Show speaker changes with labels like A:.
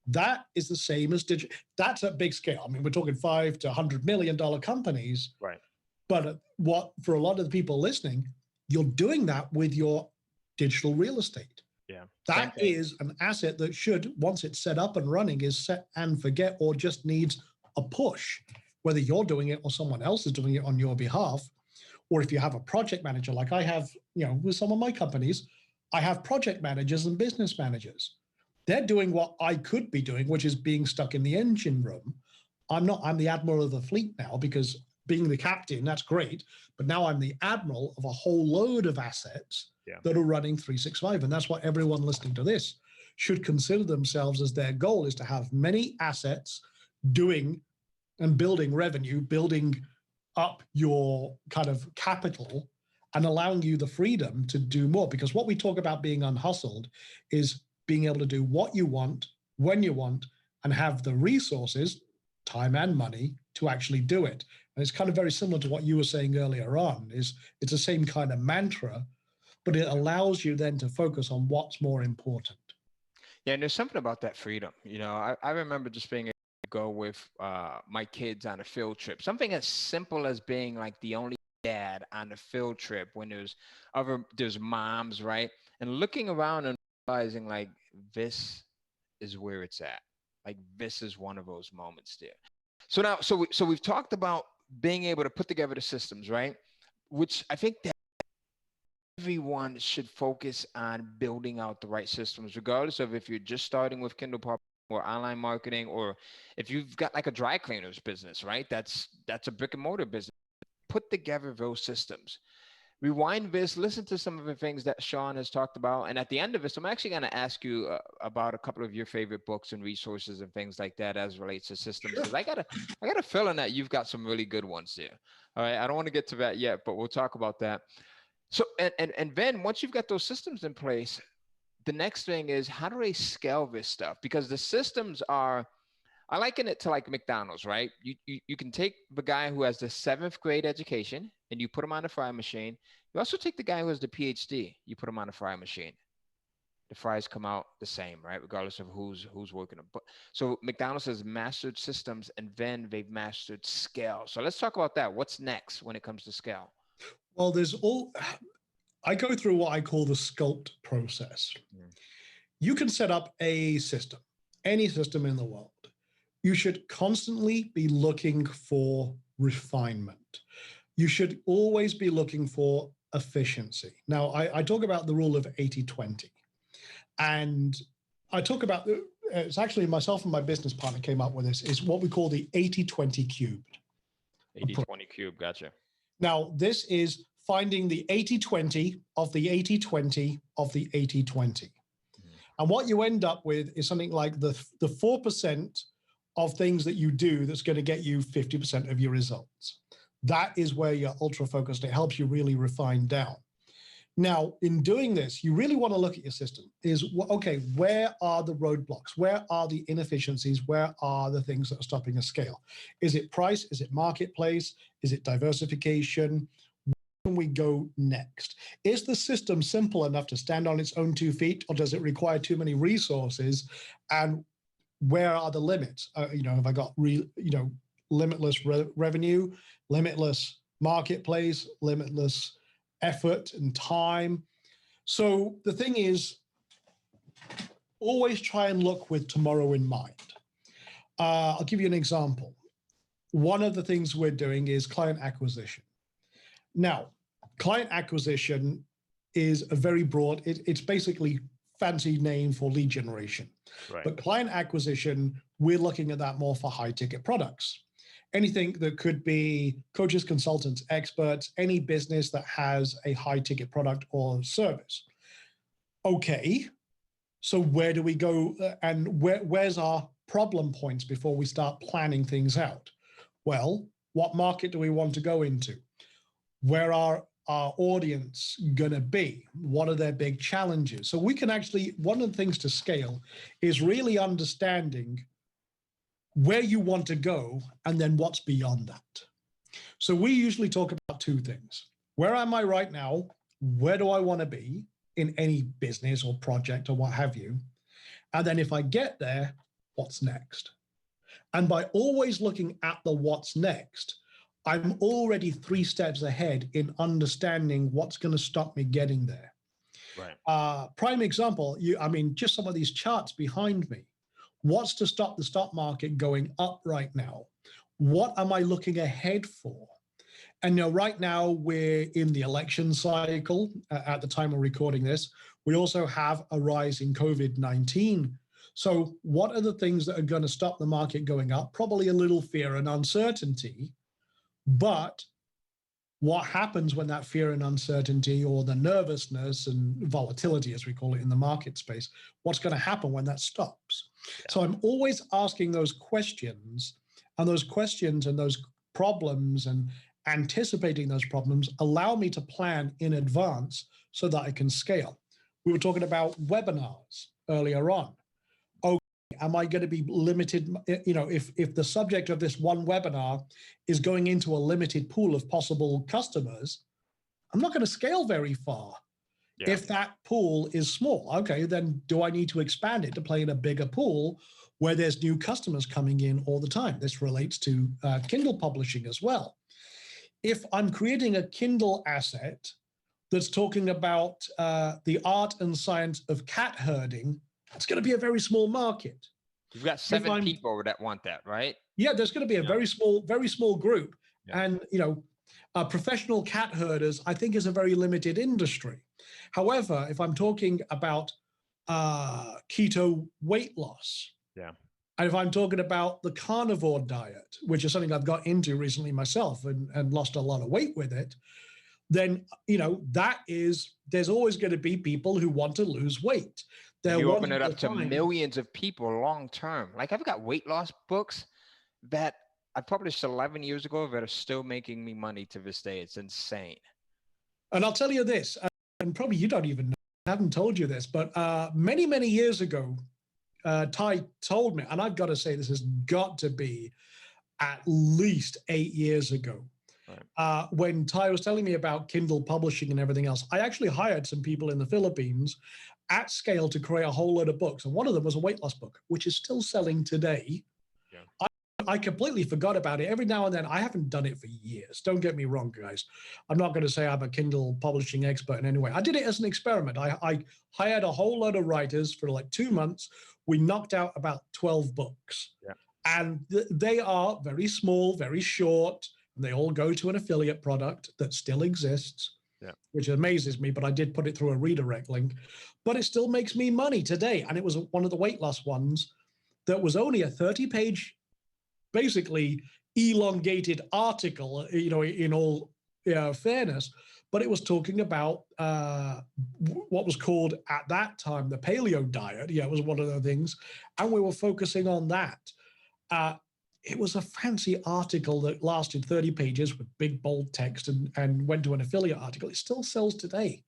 A: That is the same as digital. That's at big scale. I mean, we're talking $5 to $100 million companies.
B: Right.
A: But what for a lot of the people listening, you're doing that with your digital real estate.
B: Yeah.
A: That is an asset that should, once it's set up and running, is set and forget, or just needs a push, whether you're doing it or someone else is doing it on your behalf. Or if you have a project manager, like I have, with some of my companies, I have project managers and business managers. They're doing what I could be doing, which is being stuck in the engine room. I'm the admiral of the fleet now, because being the captain, that's great. But now I'm the admiral of a whole load of assets that are running 365. And that's what everyone listening to this should consider themselves as their goal, is to have many assets doing and building revenue, building up your kind of capital and allowing you the freedom to do more. Because what we talk about being unhustled is being able to do what you want, when you want, and have the resources, time and money, to actually do it. And it's kind of very similar to what you were saying earlier on, is it's the same kind of mantra, but it allows you then to focus on what's more important.
B: Yeah, and there's something about that freedom. I remember just being able to go with my kids on a field trip. Something as simple as being like the only dad on the field trip when there's moms, right? And looking around and realizing like, this is where it's at. Like, this is one of those moments there. So now, so we've talked about being able to put together the systems, right? Which I think that everyone should focus on building out the right systems, regardless of if you're just starting with Kindle Pop or online marketing, or if you've got like a dry cleaners business, right? That's a brick and mortar business. Put together those systems. Rewind this, listen to some of the things that Sean has talked about. And at the end of this, I'm actually going to ask you about a couple of your favorite books and resources and things like that as relates to systems. Because I got a feeling that you've got some really good ones there. All right. I don't want to get to that yet, but we'll talk about that. So, and then once you've got those systems in place, the next thing is, how do they scale this stuff? Because the systems are, I liken it to like McDonald's, right? You can take the guy who has the 7th grade education and you put him on the fry machine. You also take the guy who has the PhD, you put him on the fry machine. The fries come out the same, right? Regardless of who's working them. But so McDonald's has mastered systems, and then they've mastered scale. So let's talk about that. What's next when it comes to scale?
A: Well, I go through what I call the sculpt process. You can set up a system, any system in the world. You should constantly be looking for refinement. You should always be looking for efficiency. Now, I talk about the rule of 80-20. And I talk about, it's actually myself and my business partner came up with this, is what we call the 80-20 cubed.
B: 80-20 cube, gotcha.
A: Now, this is finding the 80-20 of the 80-20 of the 80-20. And what you end up with is something like the 4% of things that you do that's going to get you 50% of your results. That is where you're ultra focused. It helps you really refine down. Now, in doing this, you really want to look at your system. Okay, where are the roadblocks? Where are the inefficiencies? Where are the things that are stopping a scale? Is it price? Is it marketplace? Is it diversification? Where can we go next? Is the system simple enough to stand on its own 2 feet, or does it require too many resources? And where are the limits? Have I got limitless revenue, limitless marketplace, limitless effort and time? So the thing is, always try and look with tomorrow in mind. I'll give you an example. One of the things we're doing is client acquisition. Now, client acquisition is a very broad, it's basically fancy name for lead generation.
B: Right.
A: But client acquisition, we're looking at that more for high ticket products. Anything that could be coaches, consultants, experts, any business that has a high ticket product or service. Okay, so where do we go, and where's our problem points before we start planning things out? Well, what market do we want to go into? Where are our audience going to be? What are their big challenges? So we can actually, one of the things to scale is really understanding where you want to go and then what's beyond that. So we usually talk about 2 things. Where am I right now? Where do I want to be in any business or project or what have you? And then if I get there, what's next. And by always looking at the what's next, I'm already 3 steps ahead in understanding what's going to stop me getting there.
B: Right.
A: Prime example, just some of these charts behind me. What's to stop the stock market going up right now? What am I looking ahead for? And right now we're in the election cycle at the time of recording this. We also have a rise in COVID-19. So what are the things that are going to stop the market going up? Probably a little fear and uncertainty. But what happens when that fear and uncertainty, or the nervousness and volatility, as we call it in the market space, what's going to happen when that stops? Yeah. So I'm always asking those questions, and those questions and those problems and anticipating those problems allow me to plan in advance so that I can scale. We were talking about webinars earlier on. Am I going to be limited? If the subject of this one webinar is going into a limited pool of possible customers, I'm not going to scale very far. Yeah. If that pool is small, okay, then do I need to expand it to play in a bigger pool where there's new customers coming in all the time? This relates to Kindle publishing as well. If I'm creating a Kindle asset that's talking about the art and science of cat herding, it's going to be a very small market.
B: You've got 7 people that want that, right?
A: Yeah, there's going to be a very small group. Yeah. And, professional cat herders, I think, is a very limited industry. However, if I'm talking about keto weight loss,
B: yeah,
A: and if I'm talking about the carnivore diet, which is something I've got into recently myself and lost a lot of weight with it, then, there's always going to be people who want to lose weight.
B: You open it up to millions of people long term. Like, I've got weight loss books that I published 11 years ago that are still making me money to this day. It's insane.
A: And I'll tell you this, and probably you don't even know, I haven't told you this, but many, many years ago, Ty told me, and I've got to say this has got to be at least 8 years ago. Right. When Ty was telling me about Kindle publishing and everything else, I actually hired some people in the Philippines at scale to create a whole load of books. And one of them was a weight loss book, which is still selling today. Yeah. I completely forgot about it. Every now and then, I haven't done it for years. Don't get me wrong, guys. I'm not going to say I'm a Kindle publishing expert in any way. I did it as an experiment. I hired a whole load of writers for like 2 months. We knocked out about 12 books. Yeah. And they are very small, very short. And they all go to an affiliate product that still exists, yeah, which amazes me, but I did put it through a redirect link. But it still makes me money today. And it was one of the weight loss ones that was only a 30-page, basically elongated article, in all fairness. But it was talking about what was called at that time the paleo diet. Yeah, it was one of the things. And we were focusing on that. It was a fancy article that lasted 30 pages with big bold text and went to an affiliate article. It still sells today.